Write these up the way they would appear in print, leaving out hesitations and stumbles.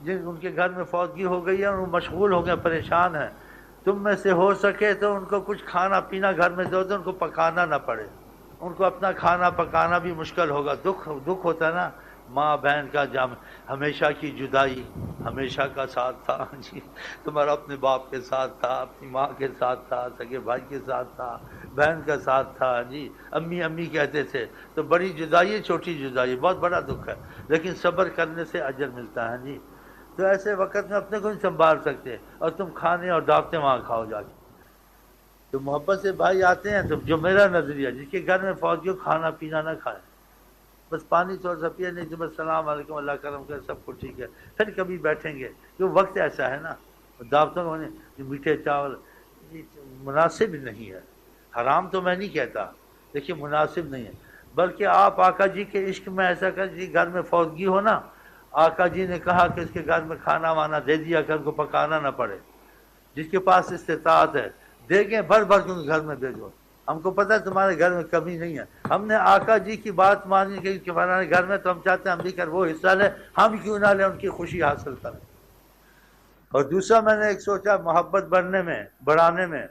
جن ان کے گھر میں فوتگی ہو گئی ہے اور وہ مشغول ہو گئے، پریشان ہیں، تم میں سے ہو سکے تو ان کو کچھ کھانا پینا گھر میں دو تو ان کو پکانا نہ پڑے، ان کو اپنا کھانا پکانا بھی مشکل ہوگا، دکھ ہوتا ہے نا، ماں بہن کا جام، ہمیشہ کی جدائی، ہمیشہ کا ساتھ تھا جی، تمہارا اپنے باپ کے ساتھ تھا، اپنی ماں کے ساتھ تھا، سگے بھائی کے ساتھ تھا، بہن کا ساتھ تھا جی، امی امی کہتے تھے، تو بڑی جدائی ہے، چھوٹی جدائی ہے، بہت بڑا دکھ ہے، لیکن صبر کرنے سے اجر ملتا ہے جی۔ تو ایسے وقت میں اپنے کو نہیں سنبھال سکتے اور تم کھانے اور دعوتیں وہاں کھاؤ جا کے، تو محبت سے بھائی آتے ہیں، تو جو میرا نظریہ، جس کے گھر میں فوجیوں کھانا پینا نہ کھائے، بس پانی تھوڑا سا پیے، نہیں تو بس السلام علیکم، اللہ کرم کر، سب کچھ ٹھیک ہے، پھر کبھی بیٹھیں گے، جو وقت ایسا ہے نا، دعوتوں میں جو میٹھے چاول مناسب نہیں ہے، حرام تو میں نہیں کہتا، دیکھیے مناسب نہیں ہے، بلکہ آپ آقا جی کے عشق میں ایسا کر، جی گھر میں فوتگی ہو نا، آقا جی نے کہا کہ اس کے گھر میں کھانا وانا دے دیا کر، ان کو پکانا نہ پڑے، جس کے پاس استطاعت ہے دیکھیں بھر بھر کے گھر میں بھیجو، ہم کو پتہ ہے تمہارے گھر میں کمی نہیں ہے، ہم نے آقا جی کی بات مانی کہ ہمارے گھر میں، تو ہم چاہتے ہیں ہم بھی کر وہ حصہ لیں، ہم کیوں نہ لیں، ان کی خوشی حاصل کریں۔ اور دوسرا میں نے ایک سوچا محبت بڑھانے میں،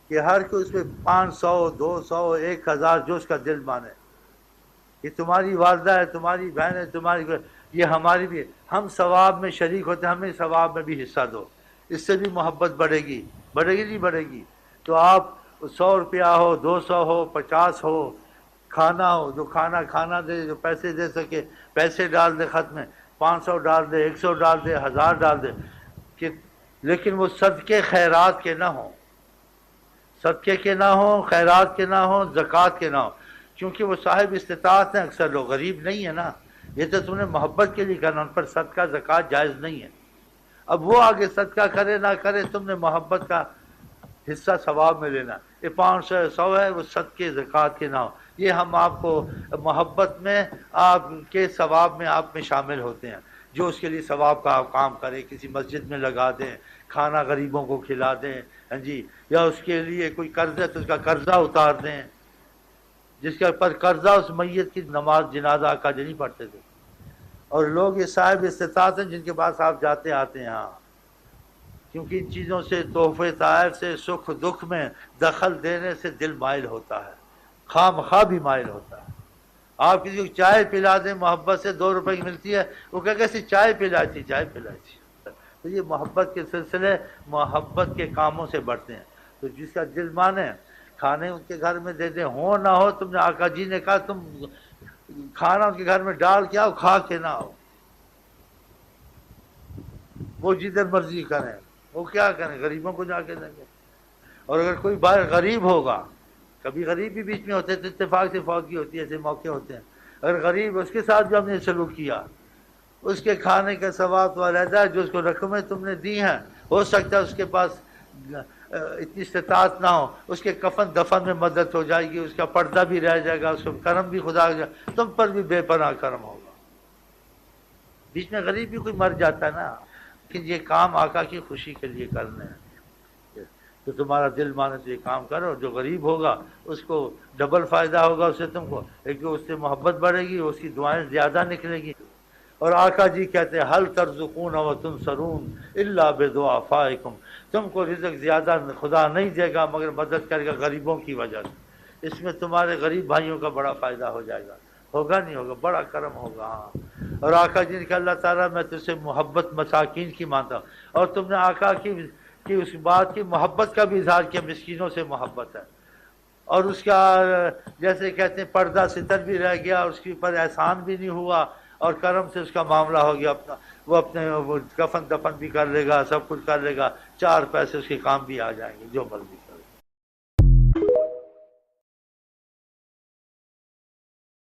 کہ ہر کوئی اس پہ 500 200 1000 جو اس کا دل مانے، یہ تمہاری والدہ ہے، تمہاری بہن ہے، تمہاری، یہ ہماری بھی، ہم ثواب میں شریک ہوتے ہیں، ہمیں ثواب میں بھی حصہ دو، اس سے بھی محبت بڑھے گی نہیں بڑھے گی؟ تو آپ 100 روپیہ ہو، 200 ہو، 50 ہو، کھانا ہو، جو کھانا دے، جو پیسے دے سکے پیسے ڈال دے، خط میں 500 ڈال دے، 100 ڈال دے، 1000 ڈال دے، لیکن وہ صدقے خیرات کے نہ ہوں، صدقے کے نہ ہوں، خیرات کے نہ ہوں، زکوٰۃ کے نہ ہوں، کیونکہ وہ صاحب استطاعت ہیں، اکثر لوگ غریب نہیں ہے نا، یہ تو تم نے محبت کے لیے کرنا، ان پر صدقہ زکوٰۃ جائز نہیں ہے، اب وہ آگے صدقہ کرے نہ کرے، تم نے محبت کا حصہ ثواب میں لینا، یہ 500 100 ہے، وہ صدقے زکوٰۃ کے نہ ہو، یہ ہم آپ کو محبت میں آپ کے ثواب میں آپ میں شامل ہوتے ہیں، جو اس کے لیے ثواب کا کام کرے، کسی مسجد میں لگا دیں، کھانا غریبوں کو کھلا دیں، ہاں جی، یا اس کے لیے کوئی قرض ہے تو اس کا قرضہ اتار دیں، جس کے پر قرضہ، اس میت کی نماز جنازہ آقا جی نہیں پڑھتے تھے، اور لوگ یہ صاحب استطاعت ہیں جن کے پاس آپ جاتے آتے ہیں، ہاں، کیونکہ ان چیزوں سے، تحفے تحائف سے، سکھ دکھ میں دخل دینے سے دل مائل ہوتا ہے، خواہ مخواہ بھی مائل ہوتا ہے، آپ کسی کو چائے پلا دیں محبت سے، 2 روپے کی ملتی ہے، وہ کہ کیسی چائے پلائی تھی، تو یہ محبت کے سلسلے محبت کے کاموں سے بڑھتے ہیں، تو جس کا دل مانے کھانے ان کے گھر میں دے دیں، ہو نہ ہو، تم نے آقا جی نے کہا تم کھانا ان کے گھر میں ڈال کے آؤ، کھا کے نہ آؤ، وہ جدھر مرضی کریں، وہ کیا کریں، غریبوں کو جا کے دیں گے، اور اگر کوئی باہر غریب ہوگا، کبھی غریب بھی بیچ میں ہوتے ہیں تو اتفاق سے فوتگی ہوتی ہے، ایسے موقع ہوتے ہیں، اگر غریب، اس کے ساتھ جو ہم نے سلوک کیا، اس کے کھانے کا ثواب تو علیحدہ ہے، جو اس کو رقمیں تم نے دی ہیں، ہو سکتا ہے اس کے پاس اتنی استطاعت نہ ہو، اس کے کفن دفن میں مدد ہو جائے گی، اس کا پردہ بھی رہ جائے گا، اس کو کرم بھی خدا تم پر بھی بے پناہ کرم ہوگا، بیچ میں غریب بھی کوئی مر جاتا ہے نا، لیکن یہ کام آقا کی خوشی کے لیے کرنے ہیں، تو تمہارا دل مانے تو یہ کام کرو، جو غریب ہوگا اس کو ڈبل فائدہ ہوگا، اس سے تم کو ایک اس سے محبت بڑھے گی، اس کی دعائیں زیادہ نکلے گی، اور آقا جی کہتے ہیں حل ترزقون و تنصرون الا بدعفائکم، تم کو رزق زیادہ خدا نہیں دے گا مگر مدد کرے گا غریبوں کی وجہ سے، اس میں تمہارے غریب بھائیوں کا بڑا فائدہ ہو جائے گا، ہوگا نہیں ہوگا، بڑا کرم ہوگا، ہاں، اور آقا جی نے کہا اللہ تعالیٰ میں تجھ سے محبت مساکین کی مانتا ہوں، اور تم نے آقا کی اس بات کی محبت کا بھی اظہار کیا، مسکینوں سے محبت ہے، اور اس کا جیسے کہتے ہیں پردہ ستر بھی رہ گیا، اس کے اوپر احسان بھی نہیں ہوا، اور کرم سے اس کا معاملہ ہو گیا، اپنا وہ اپنے کفن دفن بھی کر لے گا، سب کچھ کر لے گا، 4 پیسے اس کے کام بھی آ جائیں گے، جو مرضی کر